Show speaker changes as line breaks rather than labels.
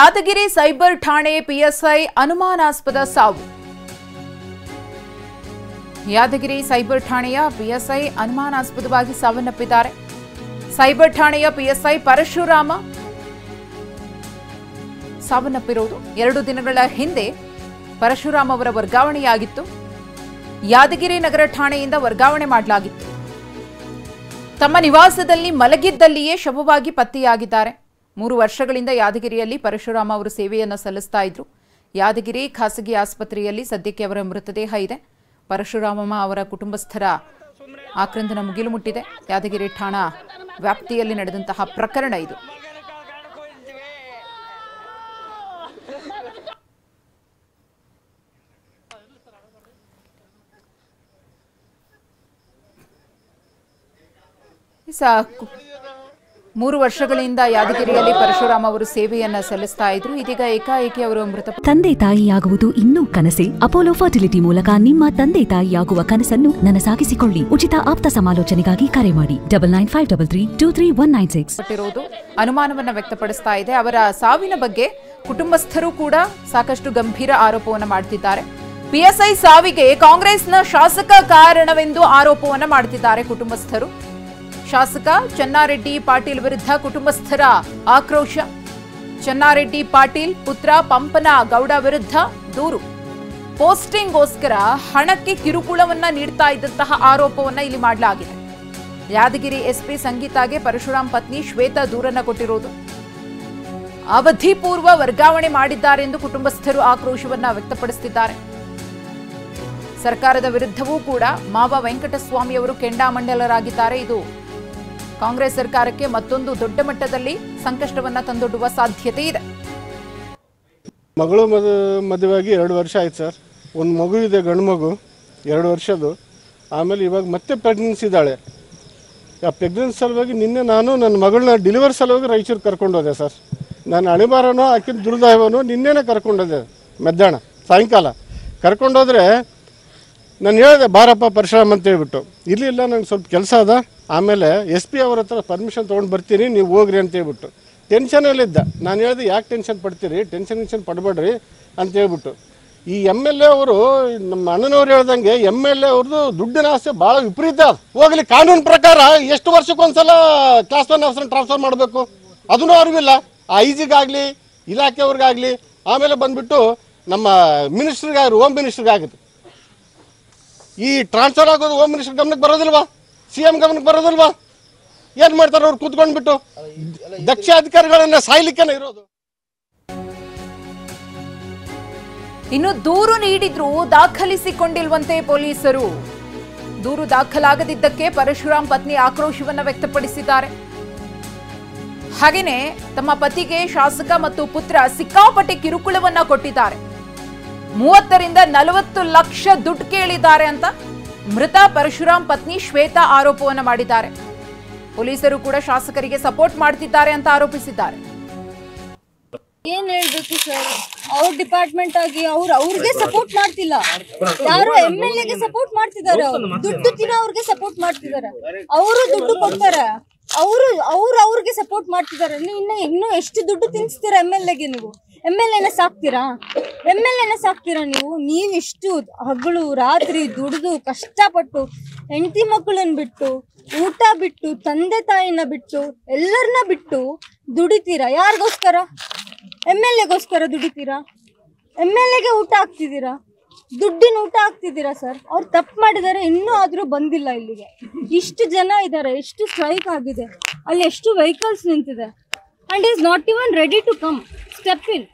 Yadgir cyber ಠಾಣೆ PSI ಅನುಮಾನಾಸ್ಪದ ಸಾವು. ಯಾದಗಿರಿ ಸೈಬರ್ ಠಾಣೆಯ ಪಿಎಸ್ಐ ಅನುಮಾನಾಸ್ಪದವಾಗಿ ಸಾವನ್ನಪ್ಪಿದ್ದಾರೆ. ಸೈಬರ್ ಠಾಣೆಯ ಪಿಎಸ್ಐ ಪರಶುರಾಮ ಸಾವನ್ನಪ್ಪಿರುವುದು 2 ದಿನಗಳ ಹಿಂದೆ ಪರಶುರಾಮ್ ಅವರ ವರ್ಗಾವಣೆಯಾಗಿತ್ತು. ಯಾದಗಿರಿ ನಗರ ಠಾಣೆಯಿಂದ ವರ್ಗಾವಣೆ ಮಾಡಲಾಗಿತ್ತು. ತಮ್ಮ ನಿವಾಸದಲ್ಲಿ ಮಲಗಿದ್ದಲ್ಲಿಯೇ ಶವವಾಗಿ ಪತ್ತೆಯಾಗಿದ್ದಾರೆ. 3 ವರ್ಷಗಳಿಂದ ಯಾದಗಿರಿಯಲ್ಲಿ ಪರಶುರಾಮ ಅವರು ಸೇವೆಯನ್ನು ಸಲ್ಲಿಸ್ತಾ ಇದ್ರು. ಯಾದಗಿರಿ ಖಾಸಗಿ ಆಸ್ಪತ್ರೆಯಲ್ಲಿ ಸದ್ಯಕ್ಕೆ ಅವರ ಮೃತದೇಹ ಇದೆ. ಪರಶುರಾಮ ಅವರ ಕುಟುಂಬಸ್ಥರ ಆಕ್ರಂದನ ಮುಗಿಲು ಮುಟ್ಟಿದೆ. ಯಾದಗಿರಿ ಠಾಣಾ ವ್ಯಾಪ್ತಿಯಲ್ಲಿ ನಡೆದಂತಹ ಪ್ರಕರಣ ಇದು. ಮೂರು ವರ್ಷಗಳಿಂದ ಯಾದಗಿರಿಯಲ್ಲಿ ಪರಶುರಾಮ್ ಅವರು ಸೇವೆಯನ್ನ ಸಲ್ಲಿಸ್ತಾ ಇದ್ರು. ಇದೀಗ ಏಕಾಏಕಿ ಅವರು ಮೃತ.
ತಂದೆ ತಾಯಿಯಾಗುವುದು ಇನ್ನೂ ಕನಸೆ? ಅಪೋಲೋ ಫರ್ಟಿಲಿಟಿ ಮೂಲಕ ನಿಮ್ಮ ತಂದೆ ತಾಯಿಯಾಗುವ ಕನಸನ್ನು ನನಸಾಗಿಸಿಕೊಳ್ಳಿ. ಉಚಿತ ಆಪ್ತ ಸಮಾಲೋಚನೆಗಾಗಿ ಕರೆ ಮಾಡಿ 9953323196.
ಅನುಮಾನವನ್ನ ವ್ಯಕ್ತಪಡಿಸ್ತಾ ಇದೆ. ಅವರ ಸಾವಿನ ಬಗ್ಗೆ ಕುಟುಂಬಸ್ಥರು ಕೂಡ ಸಾಕಷ್ಟು ಗಂಭೀರ ಆರೋಪವನ್ನ ಮಾಡ್ತಿದ್ದಾರೆ. ಪಿಎಸ್ಐ ಸಾವಿಗೆ ಕಾಂಗ್ರೆಸ್ನ ಶಾಸಕ ಕಾರಣವೆಂದು ಆರೋಪವನ್ನ ಮಾಡ್ತಿದ್ದಾರೆ ಕುಟುಂಬಸ್ಥರು. ಶಾಸಕ ಚೆನ್ನಾರೆಡ್ಡಿ ಪಾಟೀಲ್ ವಿರುದ್ಧ ಕುಟುಂಬಸ್ಥರ ಆಕ್ರೋಶ. ಚೆನ್ನಾರೆಡ್ಡಿ ಪಾಟೀಲ್ ಪುತ್ರ ಪಂಪನ ಗೌಡ ವಿರುದ್ಧ ದೂರು. ಪೋಸ್ಟಿಂಗ್ಗೋಸ್ಕರ ಹಣಕ್ಕೆ ಕಿರುಕುಳವನ್ನ ನೀಡ್ತಾ ಇದ್ದಂತಹ ಆರೋಪವನ್ನ ಇಲ್ಲಿ ಮಾಡಲಾಗಿದೆ. ಯಾದಗಿರಿ ಎಸ್ಪಿ ಸಂಗೀತಾಗೆ ಪರಶುರಾಮ್ ಪತ್ನಿ ಶ್ವೇತಾ ದೂರನ್ನ ಕೊಟ್ಟಿರೋದು. ಅವಧಿ ಪೂರ್ವ ವರ್ಗಾವಣೆ ಮಾಡಿದ್ದಾರೆಂದು ಕುಟುಂಬಸ್ಥರು ಆಕ್ರೋಶವನ್ನ ವ್ಯಕ್ತಪಡಿಸುತ್ತಿದ್ದಾರೆ. ಸರ್ಕಾರದ ವಿರುದ್ಧವೂ ಕೂಡ ಮಾವ ವೆಂಕಟಸ್ವಾಮಿ ಅವರು ಕೆಂಡಾಮಂಡಲರಾಗಿದ್ದಾರೆ. ಇದು ಕಾಂಗ್ರೆಸ್ ಸರ್ಕಾರಕ್ಕೆ ಮತ್ತೊಂದು ದೊಡ್ಡ ಮಟ್ಟದಲ್ಲಿ ಸಂಕಷ್ಟವನ್ನ ತಂದೊಡ್ಡುವ ಸಾಧ್ಯತೆ ಇದೆ.
ಮಗಳು ಮದುವೆಯಾಗಿ 2 ವರ್ಷ ಆಯ್ತು ಸರ್. ಒಂದು ಮಗು ಇದೆ, ಗಂಡು ಮಗು, 2 ವರ್ಷದ್ದು. ಆಮೇಲೆ ಇವಾಗ ಮತ್ತೆ ಪ್ರೆಗ್ನೆನ್ಸಿ ಇದ್ದಾಳೆ. ಆ ಪ್ರೆಗ್ನೆನ್ಸಿ ಸಲುವಾಗಿ ನಿನ್ನೆ ನಾನು ನನ್ನ ಮಗಳನ್ನ ಡೆಲಿವರಿ ಸಲುವಾಗಿ ರಾಯಚೂರು ಕರ್ಕೊಂಡೋದೆ ಸರ್. ನಾನು ಅಣಿಬಾರನೋ ಆಕಿನ ದುರ್ದೈವನೋ ನಿನ್ನೆನೇ ಕರ್ಕೊಂಡೋದೆ. ಮಧ್ಯಾಹ್ನ ಸಾಯಂಕಾಲ ಕರ್ಕೊಂಡೋದ್ರೆ ನಾನು ಹೇಳಿದೆ ಬಾರಪ್ಪ ಪರಶುರಾಮ್ ಅಂತ ಹೇಳ್ಬಿಟ್ಟು. ಇಲ್ಲ ನಂಗೆ ಸ್ವಲ್ಪ ಕೆಲಸ ಅದ, ಆಮೇಲೆ SP ಅವ್ರ ಹತ್ರ ಪರ್ಮಿಷನ್ ತೊಗೊಂಡು ಬರ್ತೀನಿ, ನೀವು ಹೋಗ್ರಿ ಅಂತ ಹೇಳ್ಬಿಟ್ಟು. ಟೆನ್ಷನಲ್ಲಿದ್ದ. ನಾನು ಹೇಳಿದೆ ಯಾಕೆ ಟೆನ್ಷನ್ ಪಡ್ತೀರಿ, ಟೆನ್ಷನ್ ಪಡಬೇಡ್ರಿ ಅಂತ ಹೇಳ್ಬಿಟ್ಟು. ಈ MLA ಅವರು ನಮ್ಮ ಅಣ್ಣನವ್ರು ಹೇಳ್ದಂಗೆ MLA ಅವ್ರದ್ದು ದುಡ್ಡಿನ ಆಸೆ ಭಾಳ ವಿಪರೀತ. ಹೋಗ್ಲಿ, ಕಾನೂನು ಪ್ರಕಾರ ಎಷ್ಟು ವರ್ಷಕ್ಕೊಂದ್ಸಲ ಕ್ಲಾಸ್ 1 ಆಫೀಸರ್ ಟ್ರಾನ್ಸ್ಫರ್ ಮಾಡಬೇಕು, ಅದನ್ನೂ ಅವ್ರಿಗಿಲ್ಲ. IG-ಗಾಗಲಿ ಇಲಾಖೆಯವ್ರಿಗಾಗಲಿ ಆಮೇಲೆ ಬಂದುಬಿಟ್ಟು ನಮ್ಮ ಮಿನಿಸ್ಟ್ರಿಗಾಗ್ರಿ, ಹೋಮ್ ಮಿನಿಸ್ಟ್ರಿಗಾಗುತ್ತೆ. ಈ ಟ್ರಾನ್ಸ್ಫರ್ ಆಗೋದು ಹೋಮ್ ಮಿನಿಸ್ಟರ್ ಗಮನಕ್ಕೆ ಬರೋದಿಲ್ವಾ, CM ಗಮನಕ್ಕೆ ಬರೋದಿಲ್ವಾ? ಏನು ಮಾಡ್ತಾರೆ ಅವ್ರು ಕೂತ್ಕೊಂಡ್ಬಿಟ್ಟು? ದಕ್ಷ ಅಧಿಕಾರಿಗಳನ್ನ ಸಾಯ್ಲಿಕ್ಕೇನೆ ಇರೋದು.
ಇನ್ನು ದೂರು ನೀಡಿದ್ರು ದಾಖಲಿಸಿಕೊಂಡಿಲ್ವಂತೆ ಪೊಲೀಸರು. ದೂರು ದಾಖಲಾಗದಿದ್ದಕ್ಕೆ ಪರಶುರಾಮ್ ಪತ್ನಿ ಆಕ್ರೋಶವನ್ನ ವ್ಯಕ್ತಪಡಿಸಿದ್ದಾರೆ. ಹಾಗೇನೆ ತಮ್ಮ ಪತಿಗೆ ಶಾಸಕ ಮತ್ತು ಪುತ್ರ ಸಿಕ್ಕಾಪಟ್ಟೆ ಕಿರುಕುಳವನ್ನ ಕೊಟ್ಟಿದ್ದಾರೆ. 30 ರಿಂದ 40 ಲಕ್ಷ ದುಡ್ಡು ಕೇಳಿದ್ದಾರೆ ಅಂತ ಮೃತ ಪರಶುರಾಮ್ ಪತ್ನಿ ಶ್ವೇತಾ ಆರೋಪವನ್ನ ಮಾಡಿದ್ದಾರೆ. ಪೊಲೀಸರು ಕೂಡ ಶಾಸಕರಿಗೆ ಸಪೋರ್ಟ್ ಮಾಡ್ತಿದ್ದಾರೆ ಅಂತ ಆರೋಪಿಸಿದ್ದಾರೆ.
ಏನ್ ಹೇಳ್ಬೇಕು ಸರ್, ಅವ್ರ ಡಿಪಾರ್ಟ್ಮೆಂಟ್ ಆಗಿ ಅವ್ರಿಗೆ ಸಪೋರ್ಟ್ ಮಾಡ್ತಿಲ್ಲ. ಯಾರು MLA ಗೆ ಸಪೋರ್ಟ್ ಮಾಡ್ತಿದ್ದಾರೆ, ದುಡ್ಡು ತಿನ್ನೋರ್ಗೆ ಸಪೋರ್ಟ್ ಮಾಡ್ತಿದ್ದಾರೆ. ಅವರು ದುಡ್ಡು ಕೊಡ್ತಾರೆ, ಅವ್ರಿಗೆ ಸಪೋರ್ಟ್ ಮಾಡ್ತಿದ್ದಾರೆ. ಇನ್ನು ಎಷ್ಟು ದುಡ್ಡು ತಿನ್ಸ್ತೀರಾ MLA ಗೆ? ನೀವು MLA ಸಾಕ್ತೀರಾ? ನೀವು ಇಷ್ಟು ಹಗಲು ರಾತ್ರಿ ದುಡಿದು ಕಷ್ಟಪಟ್ಟು ಹೆಂಡತಿ ಮಕ್ಕಳನ್ನ ಬಿಟ್ಟು, ಊಟ ಬಿಟ್ಟು, ತಂದೆ ತಾಯಿನ ಬಿಟ್ಟು, ಎಲ್ಲರನ್ನ ಬಿಟ್ಟು ದುಡಿತೀರಾ. ಯಾರಿಗೋಸ್ಕರ? MLA ಗೋಸ್ಕರ ದುಡಿತೀರಾ? MLA ಗೆ ಊಟ ಹಾಕ್ತಿದ್ದೀರಾ, ದುಡ್ಡಿನ ಊಟ ಹಾಕ್ತಿದ್ದೀರಾ ಸರ್. ಅವ್ರು ತಪ್ಪು ಮಾಡಿದ್ದಾರೆ, ಇನ್ನೂ ಆದ್ರೂ ಬಂದಿಲ್ಲ ಇಲ್ಲಿಗೆ. ಇಷ್ಟು ಜನ ಇದ್ದಾರೆ, ಎಷ್ಟು ಸ್ಟ್ರೈಕ್ ಆಗಿದೆ, ಅಲ್ಲಿ ಎಷ್ಟು ವೆಹಿಕಲ್ಸ್ ನಿಂತಿದೆ, and is not even ready to come step in.